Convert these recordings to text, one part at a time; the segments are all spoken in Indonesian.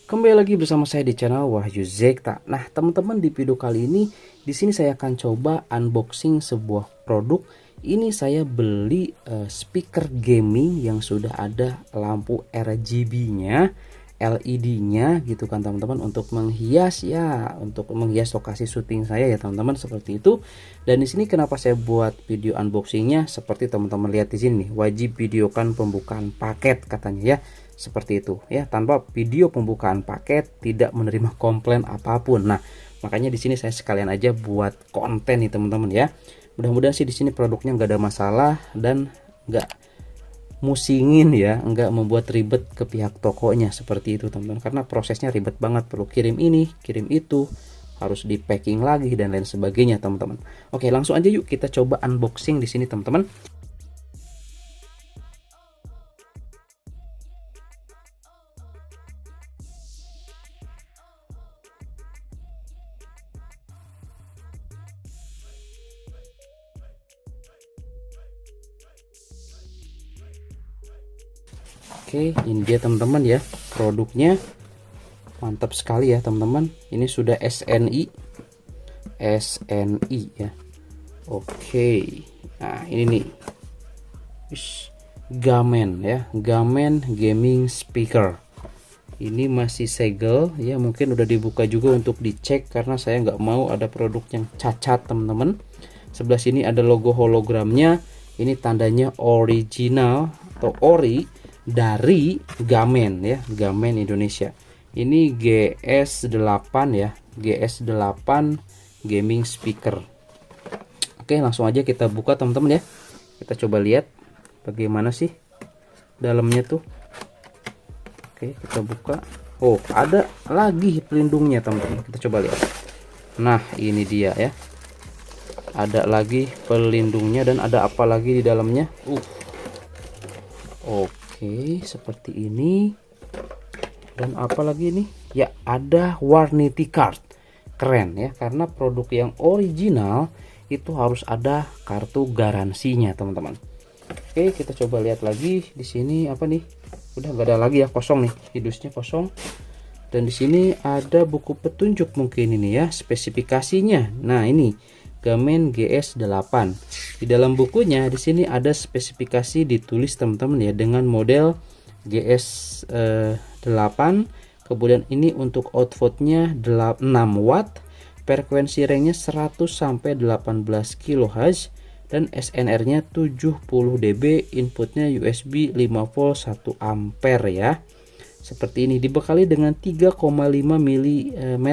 Kembali lagi bersama saya di channel Wahyu Zekta. Nah, teman-teman, di video kali ini di sini saya akan coba unboxing sebuah produk. Ini saya beli speaker gaming yang sudah ada lampu RGB-nya, LED-nya gitu kan teman-teman, untuk menghias ya, untuk menghias lokasi syuting saya ya teman-teman, seperti itu. Dan di sini kenapa saya buat video unboxingnya seperti teman-teman lihat di sini, wajib videokan pembukaan paket katanya ya. Seperti itu ya, tanpa video pembukaan paket tidak menerima komplain apapun. Nah, makanya di sini saya sekalian aja buat konten nih teman-teman ya. Mudah-mudahan sih di sini produknya nggak ada masalah dan nggak musingin ya, nggak membuat ribet ke pihak tokonya seperti itu teman-teman. Karena prosesnya ribet banget, perlu kirim ini, kirim itu, harus di packing lagi dan lain sebagainya teman-teman. Oke, langsung aja yuk kita coba unboxing di sini teman-teman. Oke, ini dia teman-teman ya, produknya mantap sekali ya teman-teman. Ini sudah SNI ya. Oke, nah ini nih, Gamen ya, Gamen Gaming Speaker. Ini masih segel ya, mungkin udah dibuka juga untuk dicek karena saya nggak mau ada produk yang cacat teman-teman. Sebelah sini ada logo hologramnya, ini tandanya original atau ori dari Gamen ya, Gamen Indonesia. Ini GS8 ya, GS8 gaming speaker. Oke, langsung aja kita buka teman-teman ya. Kita coba lihat bagaimana sih dalamnya tuh. Oke, kita buka. Oh, ada lagi pelindungnya teman-teman. Kita coba lihat. Nah, ini dia ya. Ada lagi pelindungnya dan ada apa lagi di dalamnya? Oke, seperti ini. Dan apa lagi nih? Ya, ada warranty card. Keren ya, karena produk yang original itu harus ada kartu garansinya, teman-teman. Oke, kita coba lihat lagi di sini apa nih? Udah nggak ada lagi ya, kosong nih. Hidusnya kosong. Dan di sini ada buku petunjuk mungkin ini ya, spesifikasinya. Nah, ini Gamen GS8. Di dalam bukunya di sini ada spesifikasi ditulis teman-teman ya, dengan model GS8. Kemudian ini untuk outputnya 6 watt, frekuensi ringnya 100 sampai 18 kHz dan SNR-nya 70 dB, inputnya USB 5 volt 1 ampere ya. Seperti ini, dibekali dengan 3,5 mm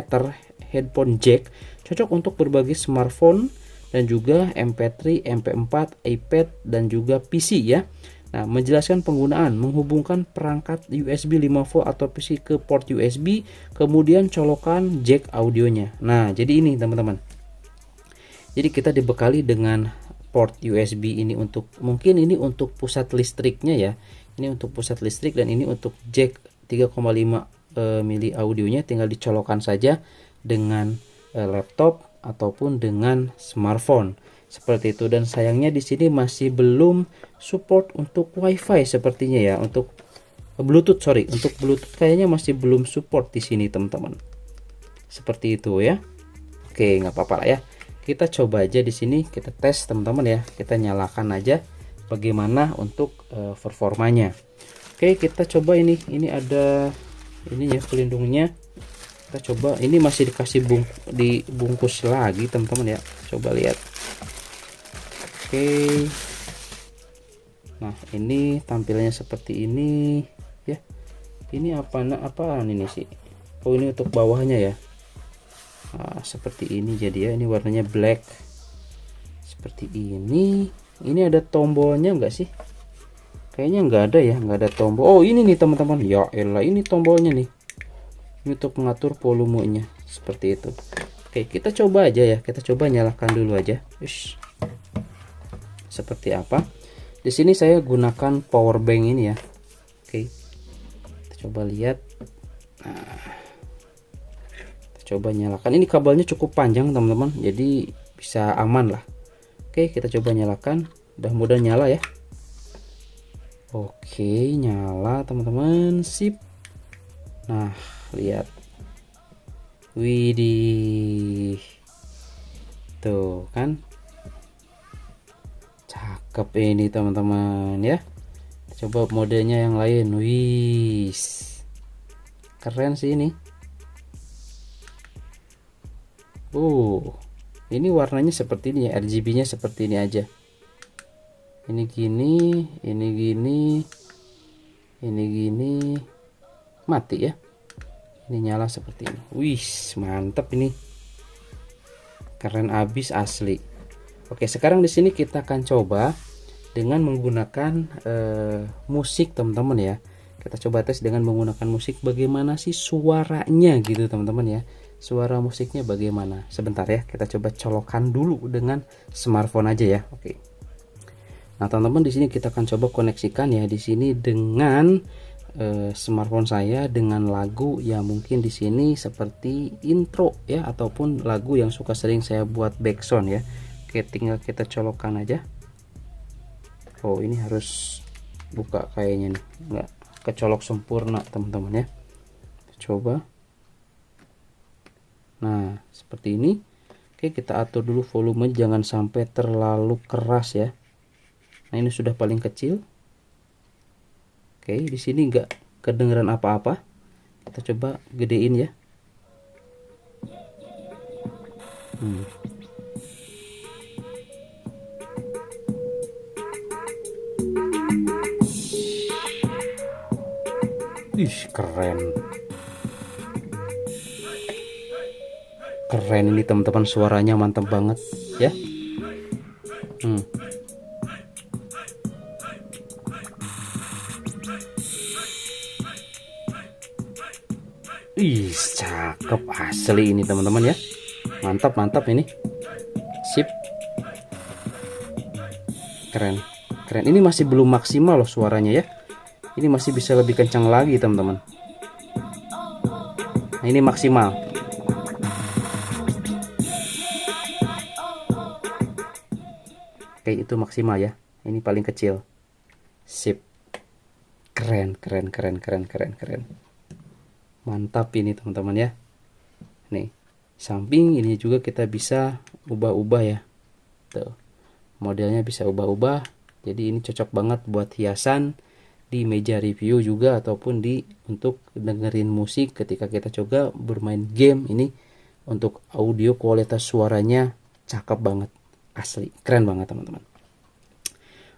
headphone jack, cocok untuk berbagai smartphone dan juga MP3, MP4, iPad dan juga PC ya. Nah, menjelaskan penggunaan, menghubungkan perangkat USB 5 volt atau PC ke port USB, kemudian colokan jack audionya. Nah, jadi ini teman-teman. Jadi kita dibekali dengan port USB ini untuk, mungkin ini untuk pusat listriknya ya. Ini untuk pusat listrik dan ini untuk jack 3,5 mili audionya, tinggal dicolokkan saja dengan laptop ataupun dengan smartphone. Seperti itu, dan sayangnya di sini masih belum support untuk WiFi sepertinya ya, untuk Bluetooth, sorry, untuk Bluetooth kayaknya masih belum support di sini teman-teman. Seperti itu ya. Oke, nggak apa-apa lah ya. Kita coba aja di sini, kita tes teman-teman ya. Kita nyalakan aja bagaimana untuk performanya. Oke, kita coba ini. Ini ada ini ya pelindungnya. Kita coba, ini masih dikasih dibungkus lagi teman-teman ya. Coba lihat. Oke, nah ini tampilannya seperti ini ya. Ini apaan ini sih? Oh, ini untuk bawahnya ya. Nah, seperti ini jadi ya. Ini warnanya black seperti ini. Ini ada tombolnya enggak sih? Kayaknya nggak ada ya, nggak ada tombol. Oh, ini nih teman-teman. Ya elah, ini tombolnya nih. Ini untuk mengatur volumenya seperti itu. Oke, kita coba aja ya. Kita coba nyalakan dulu aja. Ush. Seperti apa? Di sini saya gunakan power bank ini ya. Oke, kita coba lihat. Nah, kita coba nyalakan. Ini kabelnya cukup panjang teman-teman, jadi bisa aman lah. Oke, kita coba nyalakan. Mudah-mudahan nyala ya. Oke, nyala teman-teman. Sip. Nah, lihat. Widih. Tuh kan. Cakep ini teman-teman ya. Coba modenya yang lain. Wis. Keren sih ini. Ini warnanya seperti ini ya, RGB-nya seperti ini aja. Ini gini, ini gini, ini gini, mati ya. Ini nyala seperti ini. Wih, mantap ini. Keren abis asli. Oke, sekarang di sini kita akan coba dengan menggunakan musik teman-teman ya. Kita coba tes dengan menggunakan musik, bagaimana sih suaranya gitu teman-teman ya. Suara musiknya bagaimana? Sebentar ya, kita coba colokan dulu dengan smartphone aja ya. Oke. Nah, teman-teman di sini kita akan coba koneksikan ya di sini dengan smartphone saya dengan lagu yang mungkin di sini seperti intro ya, ataupun lagu yang suka sering saya buat backsound ya. Oke, tinggal kita colokan aja. Oh, ini harus buka kayaknya nih, nggak kecolok sempurna teman-teman ya. Coba. Nah, seperti ini. Oke, kita atur dulu volume jangan sampai terlalu keras ya. Nah, ini sudah paling kecil. Oke, di sini nggak kedengeran apa-apa. Kita coba gedein ya. Ih, keren. Keren ini teman-teman, suaranya mantap banget ya. Ih, cakep asli ini teman-teman ya. Mantap, mantap ini. Sip. Keren. Keren. Ini masih belum maksimal loh suaranya ya. Ini masih bisa lebih kencang lagi teman-teman. Nah, ini maksimal. Oke, itu maksimal ya. Ini paling kecil. Sip. Keren, keren, keren, keren, keren, keren. Mantap ini teman-teman ya. Nih, samping ini juga kita bisa ubah-ubah ya. Tuh. Modelnya bisa ubah-ubah. Jadi ini cocok banget buat hiasan di meja review juga, ataupun di untuk dengerin musik ketika kita coba bermain game. Ini untuk audio kualitas suaranya cakep banget, asli keren banget teman-teman.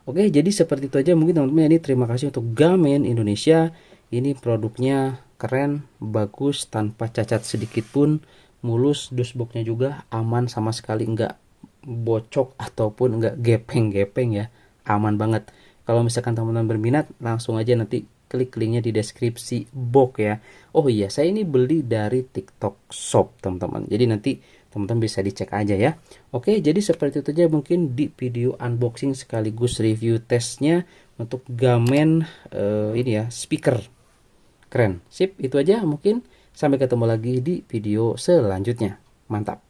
Oke, jadi seperti itu aja mungkin teman-teman. Ini terima kasih untuk Gamen Indonesia. Ini produknya keren, bagus, tanpa cacat sedikit pun, mulus, dusboxnya juga aman, sama sekali enggak bocok ataupun enggak gepeng-gepeng ya, aman banget. Kalau misalkan teman-teman berminat, langsung aja nanti klik linknya di deskripsi box ya. Oh iya, saya ini beli dari TikTok Shop teman-teman. Jadi nanti teman-teman bisa dicek aja ya. Oke, jadi seperti itu aja mungkin di video unboxing sekaligus review tesnya untuk Gamen ini ya, speaker. Keren. Sip, itu aja mungkin. Sampai ketemu lagi di video selanjutnya. Mantap.